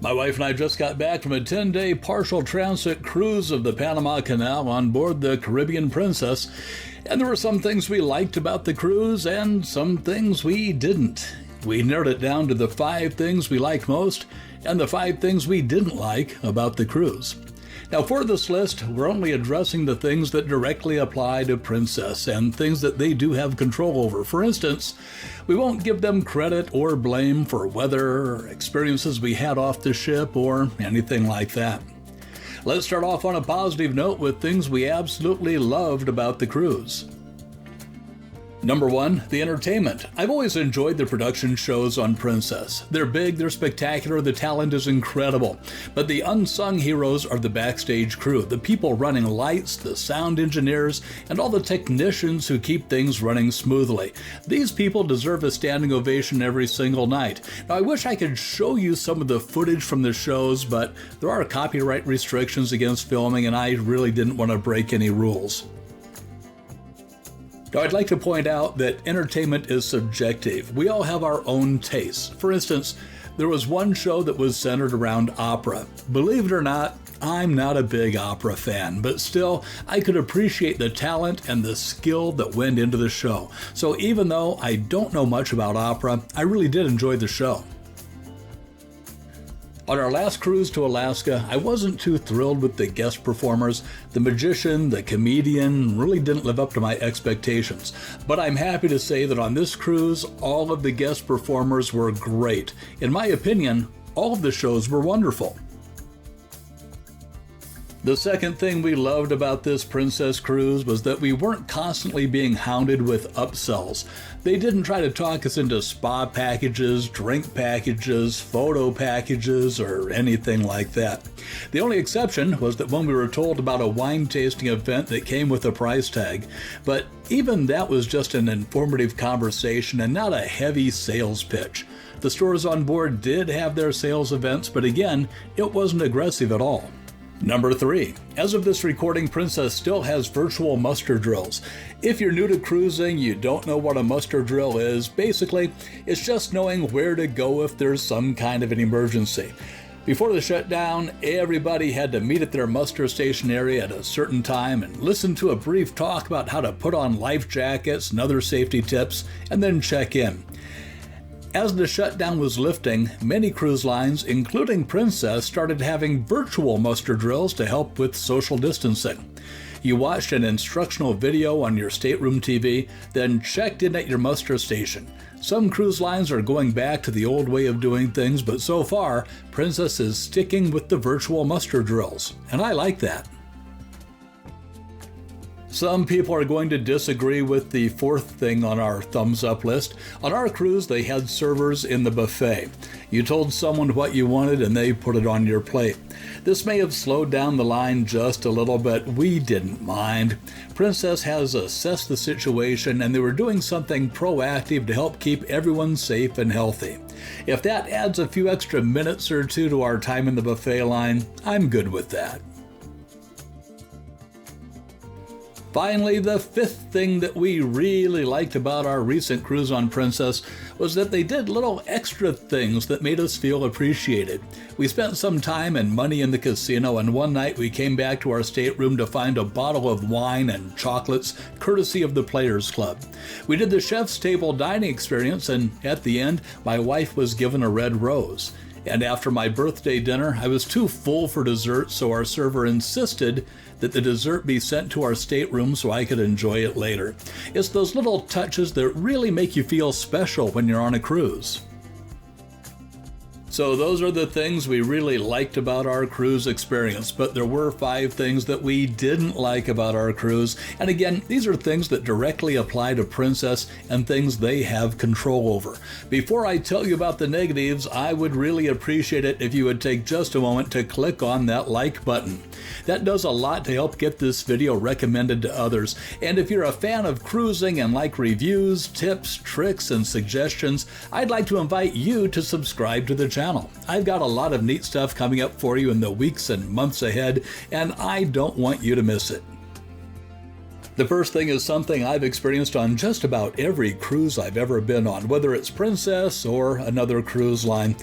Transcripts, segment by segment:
My wife and I just got back from a 10-day partial transit cruise of the Panama Canal on board the Caribbean Princess, and there were some things we liked about the cruise and some things we didn't. We narrowed it down to the 5 things we liked most and the 5 things we didn't like about the cruise. Now, for this list, we're only addressing the things that directly apply to Princess and things that they do have control over. For instance, we won't give them credit or blame for weather or experiences we had off the ship or anything like that. Let's start off on a positive note with things we absolutely loved about the cruise. Number 1, the entertainment. I've always enjoyed the production shows on Princess. They're big, they're spectacular, the talent is incredible. But the unsung heroes are the backstage crew, the people running lights, the sound engineers, and all the technicians who keep things running smoothly. These people deserve a standing ovation every single night. Now, I wish I could show you some of the footage from the shows, but there are copyright restrictions against filming, and I really didn't want to break any rules. Now, I'd like to point out that entertainment is subjective. We all have our own tastes. For instance, there was one show that was centered around opera. Believe it or not, I'm not a big opera fan, but still, I could appreciate the talent and the skill that went into the show. So even though I don't know much about opera, I really did enjoy the show. On our last cruise to Alaska, I wasn't too thrilled with the guest performers. The magician, the comedian really didn't live up to my expectations. But I'm happy to say that on this cruise, all of the guest performers were great. In my opinion, all of the shows were wonderful. The second thing we loved about this Princess cruise was that we weren't constantly being hounded with upsells. They didn't try to talk us into spa packages, drink packages, photo packages, or anything like that. The only exception was that when we were told about a wine tasting event that came with a price tag, but even that was just an informative conversation and not a heavy sales pitch. The stores on board did have their sales events, but again, it wasn't aggressive at all. Number 3. As of this recording, Princess still has virtual muster drills. If you're new to cruising, you don't know what a muster drill is. Basically, it's just knowing where to go if there's some kind of an emergency. Before the shutdown, everybody had to meet at their muster station area at a certain time and listen to a brief talk about how to put on life jackets and other safety tips, and then check in. As the shutdown was lifting, many cruise lines, including Princess, started having virtual muster drills to help with social distancing. You watched an instructional video on your stateroom TV, then checked in at your muster station. Some cruise lines are going back to the old way of doing things, but so far, Princess is sticking with the virtual muster drills, and I like that. Some people are going to disagree with the 4th thing on our thumbs up list. On our cruise, they had servers in the buffet. You told someone what you wanted and they put it on your plate. This may have slowed down the line just a little, but we didn't mind. Princess has assessed the situation and they were doing something proactive to help keep everyone safe and healthy. If that adds a few extra minutes or 2 to our time in the buffet line, I'm good with that. Finally, the 5th thing that we really liked about our recent cruise on Princess was that they did little extra things that made us feel appreciated. We spent some time and money in the casino, and one night we came back to our stateroom to find a bottle of wine and chocolates courtesy of the Players Club. We did the chef's table dining experience, and at the end, my wife was given a red rose. And after my birthday dinner, I was too full for dessert, so our server insisted that the dessert be sent to our stateroom so I could enjoy it later. It's those little touches that really make you feel special when you're on a cruise. So those are the things we really liked about our cruise experience, but there were 5 things that we didn't like about our cruise. And again, these are things that directly apply to Princess and things they have control over. Before I tell you about the negatives, I would really appreciate it if you would take just a moment to click on that like button. That does a lot to help get this video recommended to others. And if you're a fan of cruising and like reviews, tips, tricks, and suggestions, I'd like to invite you to subscribe to the channel. I've got a lot of neat stuff coming up for you in the weeks and months ahead, and I don't want you to miss it. The first thing is something I've experienced on just about every cruise I've ever been on, whether it's Princess or another cruise line.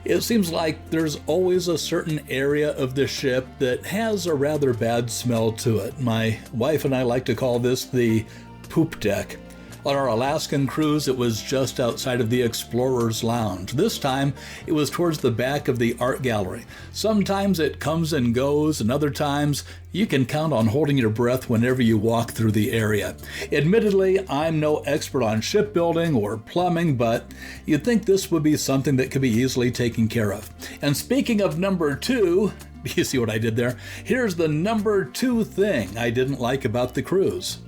It seems like there's always a certain area of the ship that has a rather bad smell to it. My wife and I like to call this the poop deck. On our Alaskan cruise, it was just outside of the Explorer's Lounge. This time, it was towards the back of the art gallery. Sometimes it comes and goes, and other times, you can count on holding your breath whenever you walk through the area. Admittedly, I'm no expert on shipbuilding or plumbing, but you'd think this would be something that could be easily taken care of. And speaking of number 2, you see what I did there? Here's the number 2 thing I didn't like about the cruise.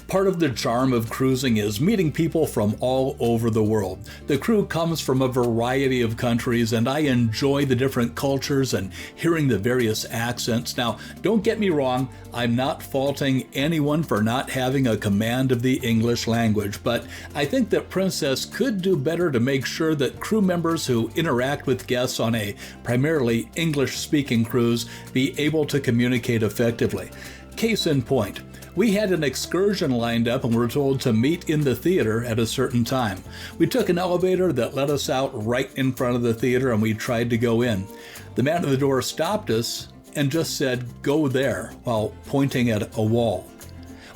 Part of the charm of cruising is meeting people from all over the world. The crew comes from a variety of countries, and I enjoy the different cultures and hearing the various accents. Now, don't get me wrong, I'm not faulting anyone for not having a command of the English language, but I think that Princess could do better to make sure that crew members who interact with guests on a primarily English-speaking cruise be able to communicate effectively. Case in point, we had an excursion lined up and were told to meet in the theater at a certain time. We took an elevator that let us out right in front of the theater and we tried to go in. The man at the door stopped us and just said, "Go there," while pointing at a wall.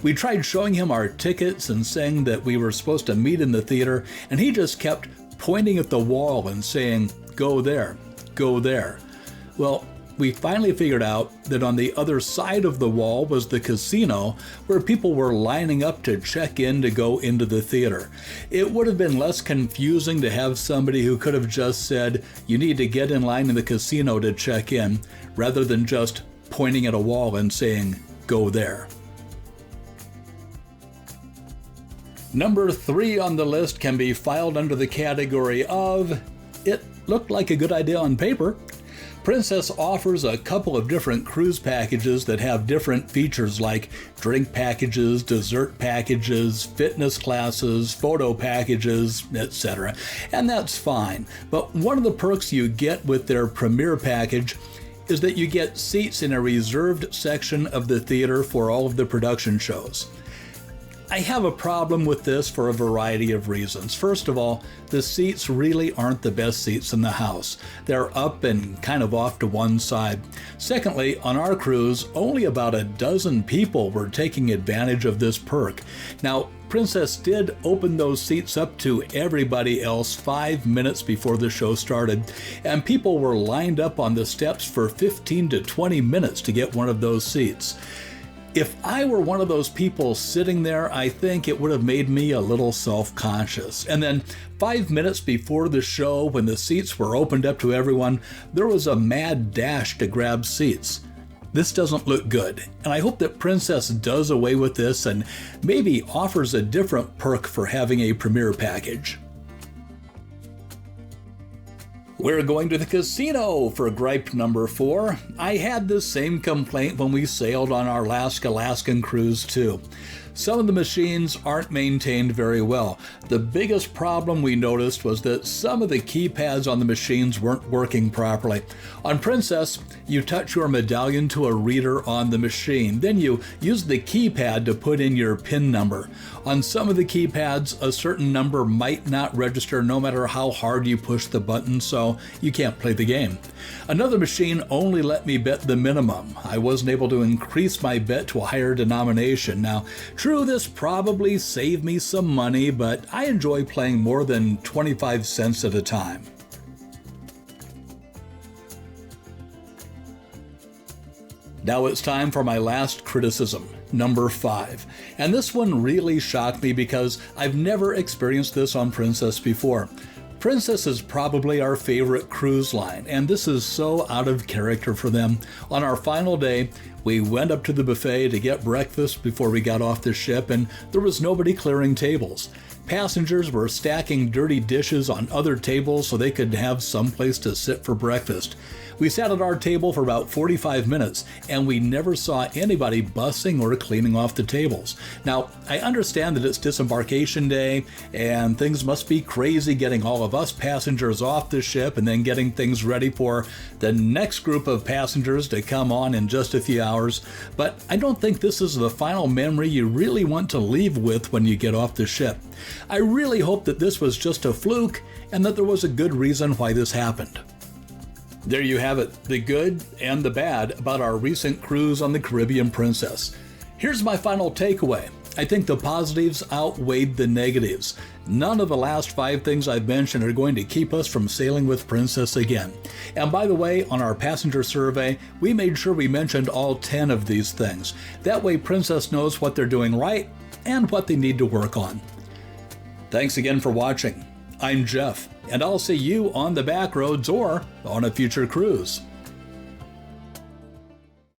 We tried showing him our tickets and saying that we were supposed to meet in the theater, and he just kept pointing at the wall and saying, "Go there, go there." Well, we finally figured out that on the other side of the wall was the casino where people were lining up to check in to go into the theater. It would have been less confusing to have somebody who could have just said, "You need to get in line in the casino to check in," rather than just pointing at a wall and saying, "Go there." Number 3 on the list can be filed under the category of, it looked like a good idea on paper. Princess offers a couple of different cruise packages that have different features like drink packages, dessert packages, fitness classes, photo packages, etc. And that's fine. But one of the perks you get with their premier package is that you get seats in a reserved section of the theater for all of the production shows. I have a problem with this for a variety of reasons. First of all, the seats really aren't the best seats in the house. They're up and kind of off to one side. Secondly, on our cruise, only about a dozen people were taking advantage of this perk. Now, Princess did open those seats up to everybody else 5 minutes before the show started, and people were lined up on the steps for 15 to 20 minutes to get one of those seats. If I were one of those people sitting there, I think it would have made me a little self-conscious. And then 5 minutes before the show, when the seats were opened up to everyone, there was a mad dash to grab seats. This doesn't look good, and I hope that Princess does away with this and maybe offers a different perk for having a premier package. We're going to the casino for gripe number 4. I had the same complaint when we sailed on our last Alaskan cruise too. Some of the machines aren't maintained very well. The biggest problem we noticed was that some of the keypads on the machines weren't working properly. On Princess, you touch your medallion to a reader on the machine. Then you use the keypad to put in your PIN number. On some of the keypads, a certain number might not register no matter how hard you push the button, so you can't play the game. Another machine only let me bet the minimum. I wasn't able to increase my bet to a higher denomination. Now, true, this probably saved me some money, but I enjoy playing more than 25 cents at a time. Now it's time for my last criticism, number 5. And this one really shocked me because I've never experienced this on Princess before. Princess is probably our favorite cruise line, and this is so out of character for them. On our final day, we went up to the buffet to get breakfast before we got off the ship, and there was nobody clearing tables. Passengers were stacking dirty dishes on other tables so they could have some place to sit for breakfast. We sat at our table for about 45 minutes, and we never saw anybody bussing or cleaning off the tables. Now, I understand that it's disembarkation day, and things must be crazy getting all of us passengers off the ship and then getting things ready for the next group of passengers to come on in just a few hours, but I don't think this is the final memory you really want to leave with when you get off the ship. I really hope that this was just a fluke, and that there was a good reason why this happened. There you have it, the good and the bad about our recent cruise on the Caribbean Princess. Here's my final takeaway. I think the positives outweighed the negatives. None of the last 5 things I've mentioned are going to keep us from sailing with Princess again. And by the way, on our passenger survey, we made sure we mentioned all 10 of these things. That way Princess knows what they're doing right and what they need to work on. Thanks again for watching. I'm Jeff, and I'll see you on the back roads or on a future cruise.